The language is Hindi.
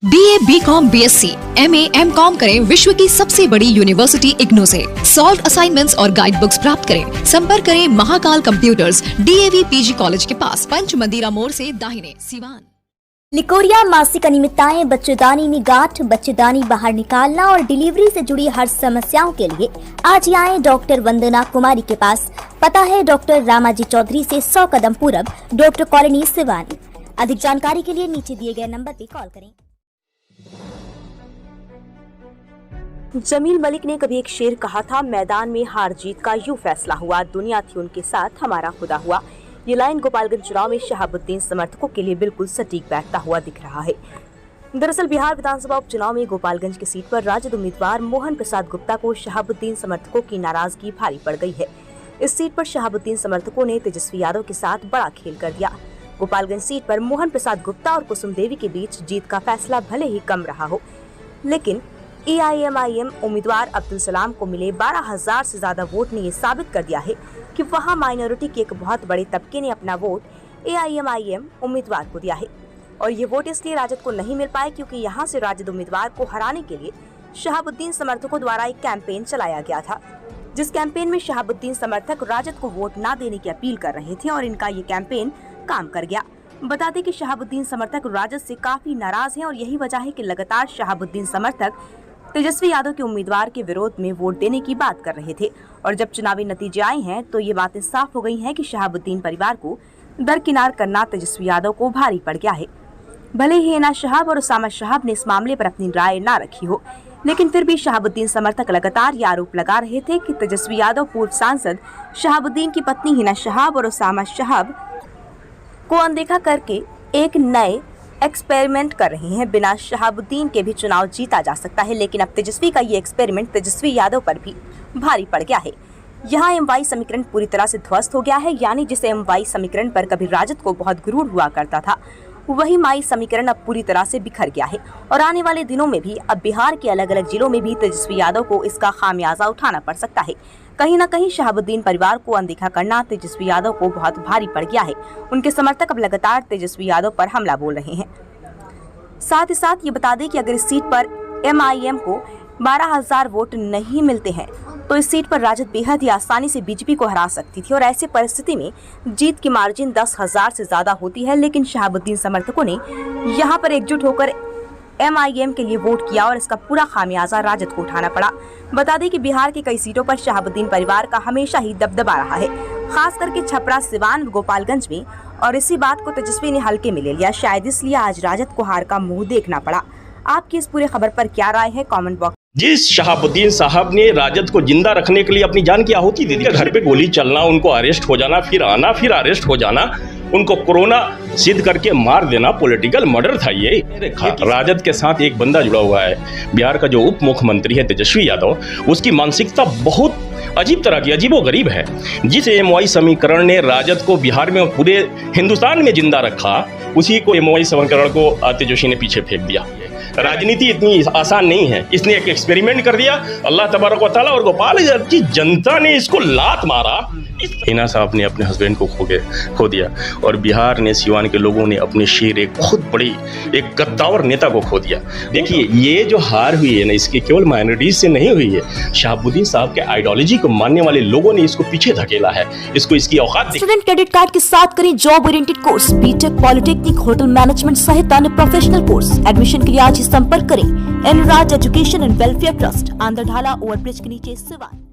BA, BCom, BSc, MA, MCom करें विश्व की सबसे बड़ी यूनिवर्सिटी इग्नू से। सॉल्व असाइनमेंट्स और गाइड बुक्स प्राप्त करें। संपर्क करें Mahakal computers, DAV PG college के पास, पंच मंदिरा मोड़ से दाहिने, सिवान। निकोरिया मासिक अनियमितताएं, बच्चेदानी में गांठ, बच्चेदानी बाहर निकालना और डिलीवरी से जुड़ी हर समस्याओं के लिए आज ही आए डॉक्टर वंदना कुमारी के पास। पता है डॉक्टर रामाजी चौधरी से 100 कदम पूरब, डॉक्टर कॉलोनी, सिवानी। अधिक जानकारी के लिए नीचे दिए गए नंबर पर कॉल करें। जमील मलिक ने कभी एक शेर कहा था, मैदान में हार जीत का यूं फैसला हुआ, दुनिया थी उनके साथ, हमारा खुदा हुआ। ये लाइन गोपालगंज चुनाव में शहाबुद्दीन समर्थकों के लिए बिल्कुल सटीक बैठता हुआ दिख रहा है। दरअसल बिहार विधानसभा उपचुनाव में गोपालगंज की सीट पर राजद उम्मीदवार मोहन प्रसाद गुप्ता को शहाबुद्दीन समर्थकों की नाराजगी भारी पड़ गई है। इस सीट पर शहाबुद्दीन समर्थकों ने तेजस्वी यादव के साथ बड़ा खेल कर दिया। गोपालगंज सीट पर मोहन प्रसाद गुप्ता और कुसुम देवी के बीच जीत का फैसला भले ही कम रहा हो, लेकिन AIMIM उम्मीदवार अब्दुल सलाम को मिले 12,000 से ज्यादा वोट ने ये साबित कर दिया है कि वहां माइनॉरिटी के एक बहुत बड़े तबके ने अपना वोट AIMIM उम्मीदवार को दिया है। और ये वोट इसलिए राजद को नहीं मिल पाए क्योंकि यहां से राजद उम्मीदवार को हराने के लिए शहाबुद्दीन समर्थकों द्वारा एक कैंपेन चलाया गया था, जिस कैंपेन में शहाबुद्दीन समर्थक राजद को वोट न देने की अपील कर रहे थे और इनका ये कैंपेन काम कर गया। बता दें कि शहाबुद्दीन समर्थक राजद से काफी नाराज हैं और यही वजह है कि लगातार शहाबुद्दीन समर्थक तेजस्वी यादव के उम्मीदवार के विरोध में वोट देने की बात कर रहे थे। और जब चुनावी नतीजे आए हैं तो ये बातें साफ हो गई हैं कि शहाबुद्दीन परिवार को दरकिनार करना तेजस्वी यादव को भारी पड़ गया है। भले ही हिना शहाब और उसामा शहाब ने इस मामले पर अपनी राय न रखी हो, लेकिन फिर भी शहाबुद्दीन समर्थक लगातार ये आरोप लगा रहे थे कि तेजस्वी यादव पूर्व सांसद शहाबुद्दीन की पत्नी हिना शहाब और उसामा शहाब को अनदेखा करके एक नए एक्सपेरिमेंट कर रहे हैं। बिना शहाबुद्दीन के भी चुनाव जीता जा सकता है, लेकिन अब तेजस्वी का ये एक्सपेरिमेंट तेजस्वी यादव पर भी भारी पड़ गया है। यहाँ MY समीकरण पूरी तरह से ध्वस्त हो गया है, यानी जिसे MY समीकरण पर कभी राजद को बहुत गुरूर हुआ करता था, वही माई समीकरण अब पूरी तरह से बिखर गया है। और आने वाले दिनों में भी अब बिहार के अलग अलग जिलों में भी तेजस्वी यादव को इसका खामियाजा उठाना पड़ सकता है। कहीं न कहीं शहाबुद्दीन परिवार को अनदेखा करना तेजस्वी यादव को बहुत भारी पड़ गया है। उनके समर्थक अब लगातार तेजस्वी यादव पर हमला बोल रहे हैं। साथ ही साथ ये बता दें कि अगर इस सीट पर MIM को 12,000 वोट नहीं मिलते हैं तो इस सीट पर राजद बेहद ही आसानी से बीजेपी को हरा सकती थी और ऐसी परिस्थिति में जीत की मार्जिन 10,000 से ज्यादा होती है। लेकिन शहाबुद्दीन समर्थकों ने यहाँ पर एकजुट होकर MIM के लिए वोट किया और इसका पूरा खामियाजा राजद को उठाना पड़ा। बता दें कि बिहार की कई सीटों पर शहाबुद्दीन परिवार का हमेशा ही दबदबा रहा है, खास करके छपरा, सिवान और गोपालगंज में, और इसी बात को तेजस्वी ने हल्के में ले लिया। शायद इसलिए आज राजद को हार का मुंह देखना पड़ा। आपकी इस पूरे खबर पर क्या राय है, कमेंट बॉक्स। जिस शहाबुद्दीन साहब ने राजद को जिंदा रखने के लिए अपनी जान की आहुति दे दी, घर पे गोली चलना, उनको अरेस्ट हो जाना, फिर आना, फिर अरेस्ट हो जाना, उनको कोरोना सिद्ध करके मार देना, पॉलिटिकल मर्डर था ये। राजद के साथ एक बंदा जुड़ा हुआ है, बिहार का जो उप मुख्यमंत्री है तेजस्वी यादव, उसकी मानसिकता बहुत अजीब तरह की, अजीबोगरीब है। जिस MY समीकरण ने राजद को बिहार में पूरे हिंदुस्तान में जिंदा रखा, उसी को MY समीकरण को तेजस्वी ने पीछे फेंक दिया। राजनीति इतनी आसान नहीं है। इसने एक एक्सपेरिमेंट कर दिया, अल्लाह तबारक व तआला और गोपालगंज की जनता ने इसको लात मारा। हिना साहब ने अपने हस्बैंड को खो दिया और बिहार ने, सिवान के लोगों ने अपने शेर, एक बहुत बड़ी, एक गद्दावर नेता को खो दिया। देखिए, ये जो हार हुई है ना, इसकी केवल माइनॉरिटीज से नहीं हुई है। शहाबुद्दीन साहब के आइडियोलॉजी को मानने वाले लोगों ने इसको पीछे धकेला है। इसको इसकी औकात। स्टूडेंट क्रेडिट कार्ड के साथ करें job oriented course, BTech, polytechnic, hotel management सहित अन्य प्रोफेशनल कोर्स। एडमिशन के लिए आज ही संपर्क करें एनराज एजुकेशन एंड वेलफेयर ट्रस्ट, आंध्रढाला ओवरब्रिज के नीचे, सिवान।